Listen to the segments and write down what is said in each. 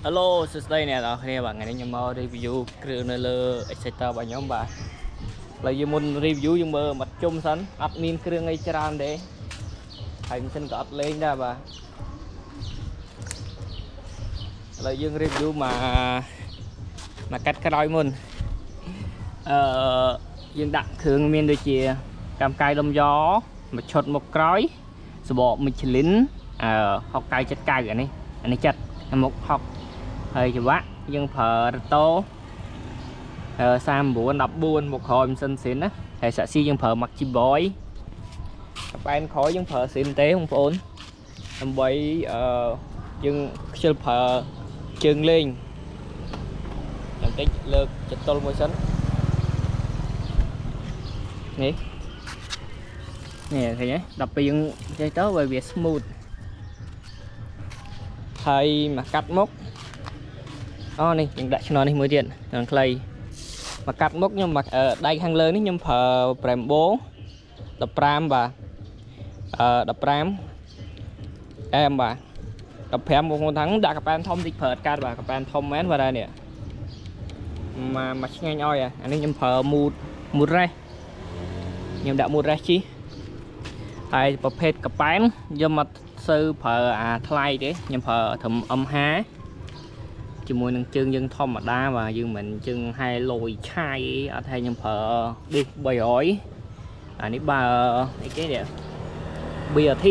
Hello សួស្តីអ្នកនរគ្នាបាទថ្ងៃនេះខ្ញុំមក review គ្រឿងនៅលើ Exciter របស់ខ្ញុំបាទឥឡូវយើងមុន review យើងមើលមកជុំសិនអត់មានគ្រឿងអីច្រើនទេហើយម៉ាស៊ីនក៏អត់លេងដែរបាទឥឡូវយើង review មកកាត់ក្រោយមុនយើងដាក់គ្រឿងមានដូចជាកាំកាយដុំយ៉មួយឈុតមុខក្រោយសបក Michelin 6979អានេះចិត្តមុខ60ហើយច្បាក់យើងប្រើរ៉ូតូ3914មកក្រោយម៉ាស៊ីនស៊ីនណាហើយសាក់ស៊ីយើងប្រើ Maxi Boy កបែនក្រោយយើងប្រើស៊ីនទេបងប្អូនដើម្បីយើងខ្ជិលប្រើជើងលេងបន្តិចលើកចតុលមួយសិននេះឃើញទេដល់ពេលយើងចេះទៅវា smooth ហើយមកកាត់មុខនេះយើងដាក់ឆ្នោនេះមួយទៀតខាងខ្លីមកកាត់មុខខ្ញុំមកដៃខាងលើនេះខ្ញុំប្រើ Brembo 15បាទ15អែមបាទ15បងប្អូនថាដាក់កប៉ែនធំតិចប្រើកាត់បាទកប៉ែនធំមែនបាទនេះមកឆ្ងាញ់ឲ្យអានេះខ្ញុំប្រើមូតរ៉េសខ្ញុំដាក់មូតរ៉េសជីហើយប្រភេទកប៉ែនខ្ញុំអត់សូវប្រើអាថ្លៃទេខ្ញុំប្រើត្រឹម M5 ជាមួយនឹងជើងយើងធម្មតាបាទយើងមិនជើងហែលយឆាយអត់ឲ្យខ្ញុំប្រើឌីស300អានេះបើអីគេនេះ BRT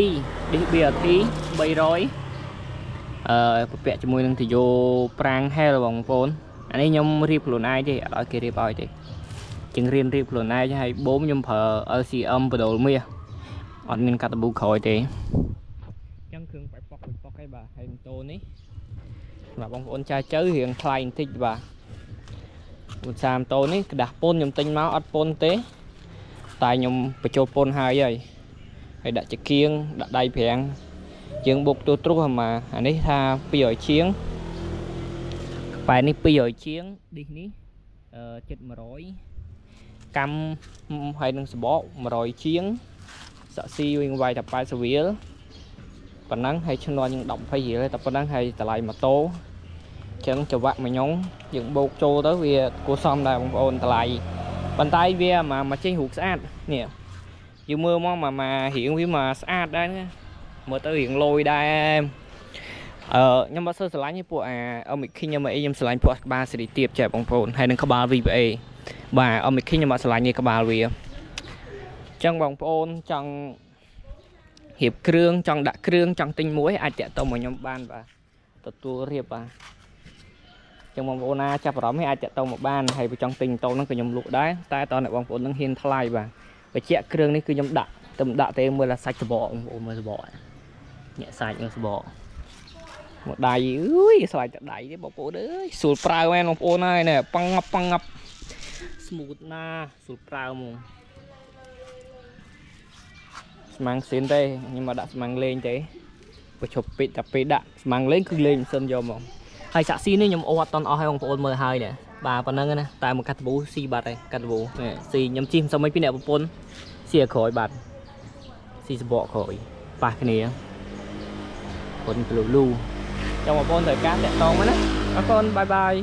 ឌីស BRT 300ប្រពាក់ជាមួយនឹងទីយោប្រាំងហែលបងប្អូនអានេះខ្ញុំរៀបខ្លួនឯងទេអត់ឲ្យគេរៀបឲ្យទេជាងរៀនរៀបខ្លួនឯងហើយបូមខ្ញុំប្រើ LCM បដូលមាសអត់មានកាតាប៊ូក្រោយទេអញ្ចឹងគ្រឿងបែបប៉ុកឯងបាទហើយម៉ូតូនេះសម្រាប់បងប្អូនចាចៅរៀងថ្លៃបន្តិចបាទឧស្សាហ៍ម៉ូតូនេះក្តាស់ពុនខ្ញុំទិញមកអត់ពុនទេតែខ្ញុំបញ្ចូលពុនហើយដាក់ចង្គៀងដាក់ដៃប្រាំងជាងបុកទូទ្រុសមកអានេះថា200ជាងក្បែរនេះ200ជាងឌីសនេះ700កម្មហើយនឹងសបក100ជាងសាក់ស៊ីវិញវាយតែ80រៀលប៉ុណ្ណឹងហើយឈ្នន់យើង10 20រៀលតែប៉ុណ្ណឹងហើយតម្លៃម៉ូតូអញ្ចឹងចង្វាក់មួយញងយើងបោកចូលទៅវាគួរសមដែរបងប្អូនតម្លៃប៉ុន្តែវាមកចេញរូបស្អាតនេះយើងមើលមករៀងវាមកស្អាតដែរមើលទៅរៀងលយដែរខ្ញុំអត់សូវស្រឡាញ់ទេពួកOmikinខ្ញុំស្រឡាញ់ពួកក្បាលសេរីទៀបចាបងប្អូនហើយនឹងក្បាល VVA បាទOmikinខ្ញុំអត់ស្រឡាញ់ទេក្បាលវាអញ្ចឹងបងប្អូនចង់រៀបគ្រឿងចង់ដាក់គ្រឿងចង់ទិញមួយអាចតាក់ទងមកខ្ញុំបានបាទទទួលរៀបបាទចឹងបងប្អូនណាចាប់អារម្មណ៍អាចតាក់ទងមកបានហើយបើចង់ទិញម៉ូតូហ្នឹងក៏ខ្ញុំលក់ដែរតែតើអ្នកបងប្អូននឹងហ៊ានថ្លៃបាទបញ្ជាក់គ្រឿងនេះគឺខ្ញុំដាក់ទេមើលសាច់សបកបងប្អូនមើលសបកញាក់សាច់មើលសបកមកដៃស្លាញ់តែដៃទេបងប្អូនអើយស្រួលប្រើមែនបងប្អូនហើយណែប៉ងងាប់ smooth ណាស្រួលប្រើហ្មងស្មាំងស៊ីនទេខ្ញុំមកដាក់ស្មាំងលេងទេបើជប់ពេកតែពេលដាក់ស្មាំងលេងគឺលេងមិនសិនយកមកហើយសាក់ស៊ីនេះខ្ញុំអូអត់តន់អស់ឲ្យបងប្អូនមើលហើយនេះបាទប៉ុណ្ណឹងណាតែមកកាត់តាប៊ូស៊ីបាត់ហើយកាត់តាប៊ូស៊ីខ្ញុំជិះមិនសមមិនពីអ្នកប្រពន្ធស៊ីឲ្យក្រោយបាត់ស៊ីសបកក្រោយប៉ះគ្នាប៉ុនលូចាំបងប្អូនត្រូវការតាក់តងមកណាអរគុណបាយ